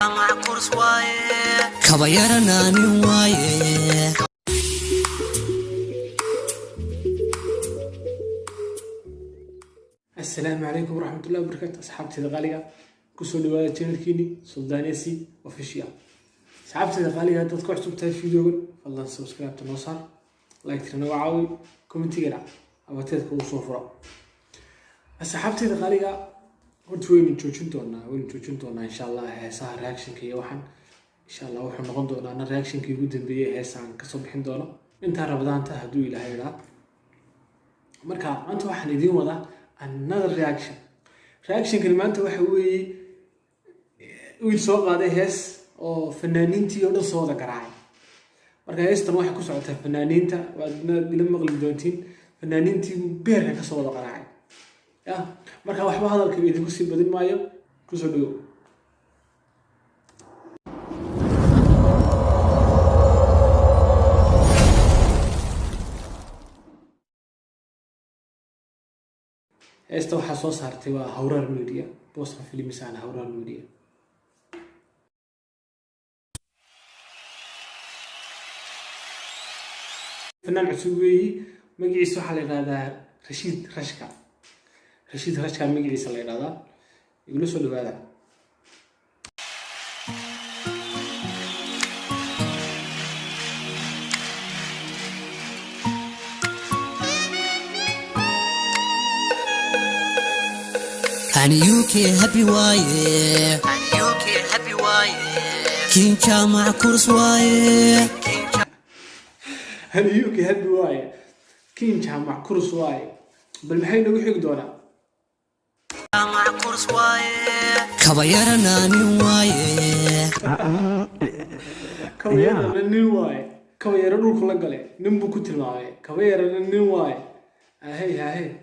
السلام عليكم ورحمة الله وبركاته. أصحابتي الغالية كسر دواء channel كيني سلطانيسي official. أصحابتي الغالية تذكروا تبتدي الفيديو والله سبسكرايب تنوصل لايك تنوعاوي كومنتي جرا أو تذكروا صفرا. أصحابتي الغالية وين تشوفون إن شاء الله صار رياكشن كي واحد إن شاء الله وحنا نقدر أنا رياكشن كي جدا بيه هسان كصبح دونا أنت رمضان تهدوا إلى هيدا مركا أنت واحد يدين وضع another reaction كلمات وحوي ويسوق هذا هس أو فنانين تي ولا صودا كراعي مركا هستن واحد كسر على فنانين تا لما غلب دونتين فنانين تي بيرنا كصودا كراعي يا مركا واحد هذا الكبير يقصي بدل مايو كسر دو استو حسوا صارتي وهورر ميديا بوصف فيلم سان هورر ميديا فنان عسوي مقعيس waxa la yiraahdaa Rashid Rashka magaciisa la yiraahdaa igula soo dhawaada أنا يوكي هابي وايه كينشا مع كورس وايه أنا يوكي هابي وايه كينشا مع كورس وايه بالمحيط وحيق دونا مع كورس وايه كبيرنا نوايه كبيرنا نوايه كبيرنا روح لقلة نمبو كتير معاي كبيرنا نوايه هاي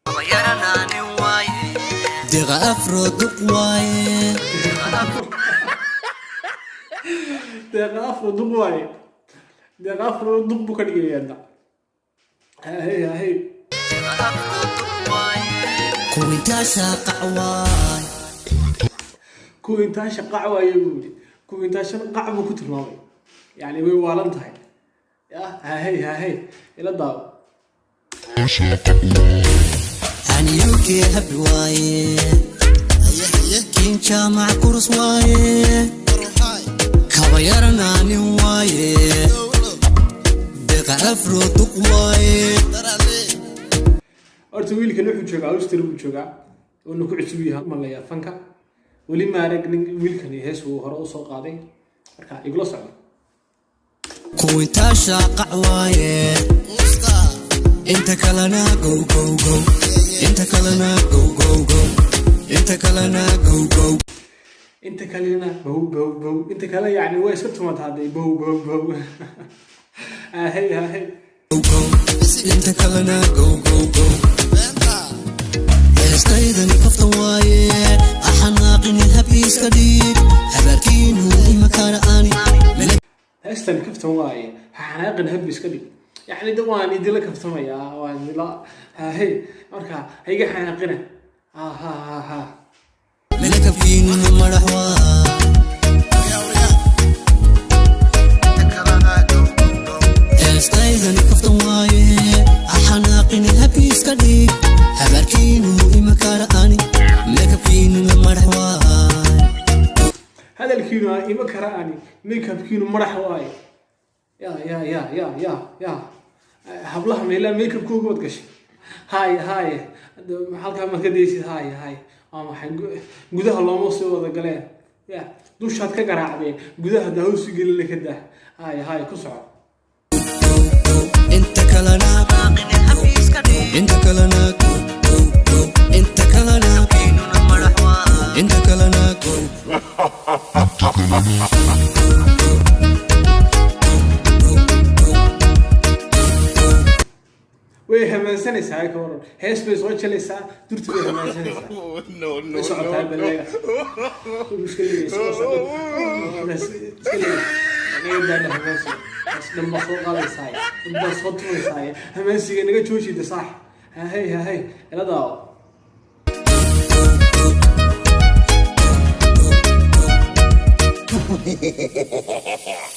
كبيرنا نوايه دغا أفرد قواي دغا أفرد ضب كريجينا هاي كوينتاش قعواي يقولي كوينتاش قعبو كتر ماوي يعني وي والنتهاي يا هاي إلى الضاو أنا يوكي هابي وايه كينشا مع كورس وايه كبيرنا نوايه دقا أفرد قوايه horta wiilkan wuxuu joogaa Australia buu joogaa oo ku cusub yahay malaya fanka wali ma arag wiilkan hees uu hore u soo qaaday marka igula socdo كوينتاش قعوايه انت كلنا go انت كلنا go انت كلنا go انت كلنا go انت كلا يعني way iska tumataaday bow هاي انت كلنا go استيدني كفت وايه احناقني هبيس كديب هبركينو مكان اني استني كفت وايه حناقن هبيس كديب يعني دواني دي لك كفتميا وان لا هاي marka hayga xanaaqina ha ملك فينو مرحوا استيدني كفت وايه احناقني هبيس كديب هبركينو مكان اني ملك فينو مرحوا هذا الكينو إما كراني ميك اب كينو مرح واي يا hablaha meela make up ku god gashay hay halka ma ka deeysid hay waxaan gudaha looma soo wada galeen ya dushaad ka garaacday gudaha daawsi gelin ka dah hay ku soco انت كلنا انت كلنا انت كلنا انت كلنا way hamaasanaysaa ka waran hees bay soo jalaysaa durtu way hamaasanaysaa no socota balaga mushkilada soo socota bas نقدر نهمس بس لما صوت على الساي لما صوت على الساي همسي نقدر تشوشي ده صح هاي لا ده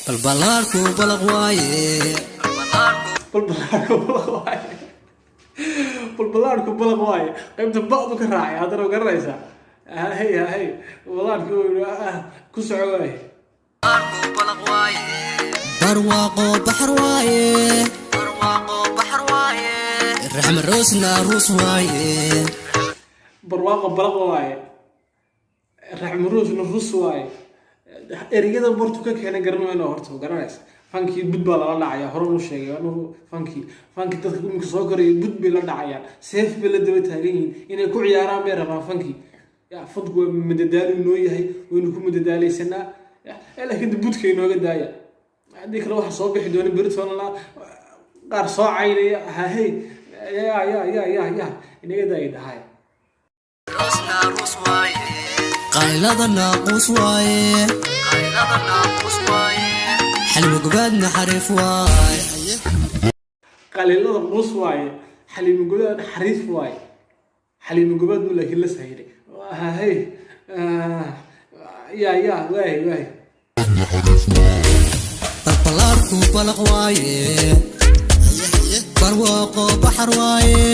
balbalaarku balaq waaye balbalaarku balaq waaye qaybta ba'du ka raacay haddana garanaysaa hay balbalaarku ku soco waaye barwaaqo baxar waaye raxma roosna ruus waaye barwaaqo balaq waaye raxma roosna ruus waaye ereyada bortu ka keenay garanayno horta garanaysa fankii bud baa lala dhacaya hore uu sheegay anuu fankii dadka imika soo koraya bud bay la dhacayaan seef bay la daba taagan yihiin inay ku ciyaaraan bay rabaan fankii fadku waa madadaalo inoo yahay waynu ku madadaalaysanaa laakiin budka inooga daaya haddii kale waxa soo bixi doona beritona qaar soo caynaya hahey ya inaga daaya dhahay qaylada naaquus waaye xalimo gobaadna xariif waaye qaylada quus waaye xalimo gobaadna xariif waaye xalimo gobaad buu laakiin la sahiray hahey ya waay balbalaarku balaq waaye barwaaqo baxar waaye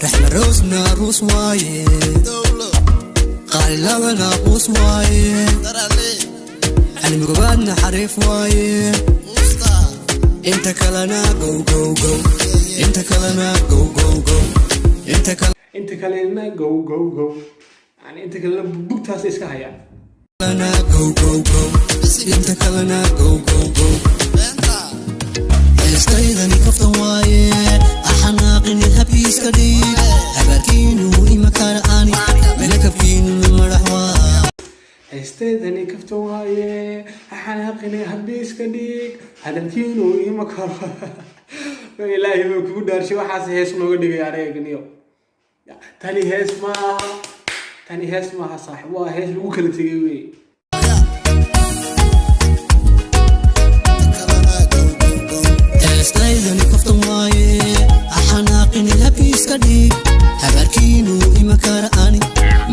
raxma roosna ruus waaye qaylada naaquus waaye xalimo gobaadna xariif waaye inta kalena gow inta kalena gow inta kalena gow yani inta kalena bugtaas iska hayaan inta kalena gow heestaydani kaftan waaye axanaaqini habkiiska dhiig habaarkiinu imakala ani melakabkiinu madax waa heestaydani kaftan waaye axanaaqini habkiiska dhiig hadalkiinu imakala ilaahay buu kugu dhaarshay waxaas hees nooga dhigay anaganiyo tani hees maaha saaxiib waa hees lagu kala tegay wey heestaydani kaftan waaye axanaaqini habkiiska dhiig habaarkiinu imakala ani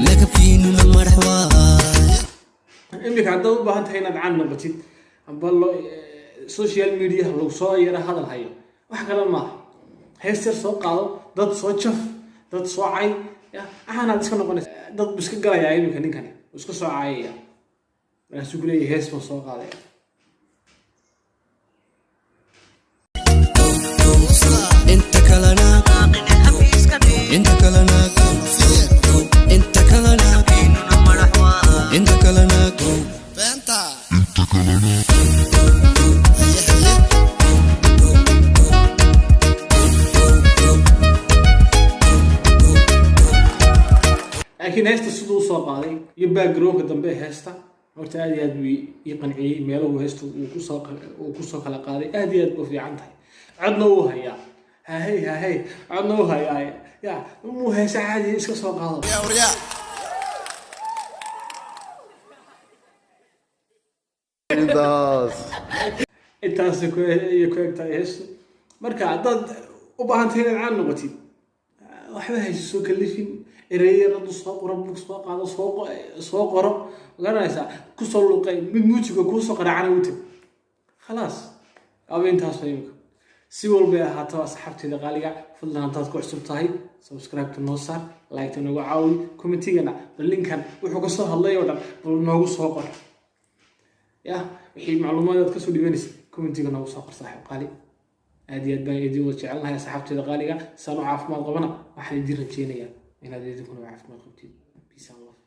melakabkiinuna madax waa imika haddaad u baahan tahay inaad caan noqotid amba social media lagu soo yara hadal hayo wax kale maaha hees yar soo qaado dad soo jaf dad soo cay axanaad iska noqonaysa dad bu iska galayaa imika ninkani uu iska soo caayaya markaasuu ku leeyahay hees baan soo qaadaya inta kalena laakiin heesta siduu usoo qaaday iyo backgroundka dambe heesta horta aad iyo aad buu ii qanciyey meelahu heesta uu kusoo kala qaaday aad iyo aad buu fiican tahay codna uu hayaa hahey codna uu hayaa ya muu heesa caadi iska soo qaado intaas ku egtahay heestu marka haddaad u baahantahay inaad caan noqotid waxba haysa soo kalifin ereyaradu soo qoro bug soo qaado soo qoro garanaysaa kusoo luqay mid muujiga kuusoo qaraacana u tag khalaas aba intaas imika si walbay ahaataba asxaabteeda qaaliga fadlan haddaad ku cusub tahay subscribe-ta noo saar like-ta noogu caawi commentigana bal linkan wuxuu kasoo hadlay oo dhan bal noogu soo qor ya wixii macluumaad aad kasoo dhibanaysa commentiga noogu soo qor saaxiib qaali aad iyo aad baan idin wada jecelnahay asxaabteeda qaaliga saan u caafimaad qabana waxaan idin rajeynayaa inaad idinkuna caafimaad qabtid peace and love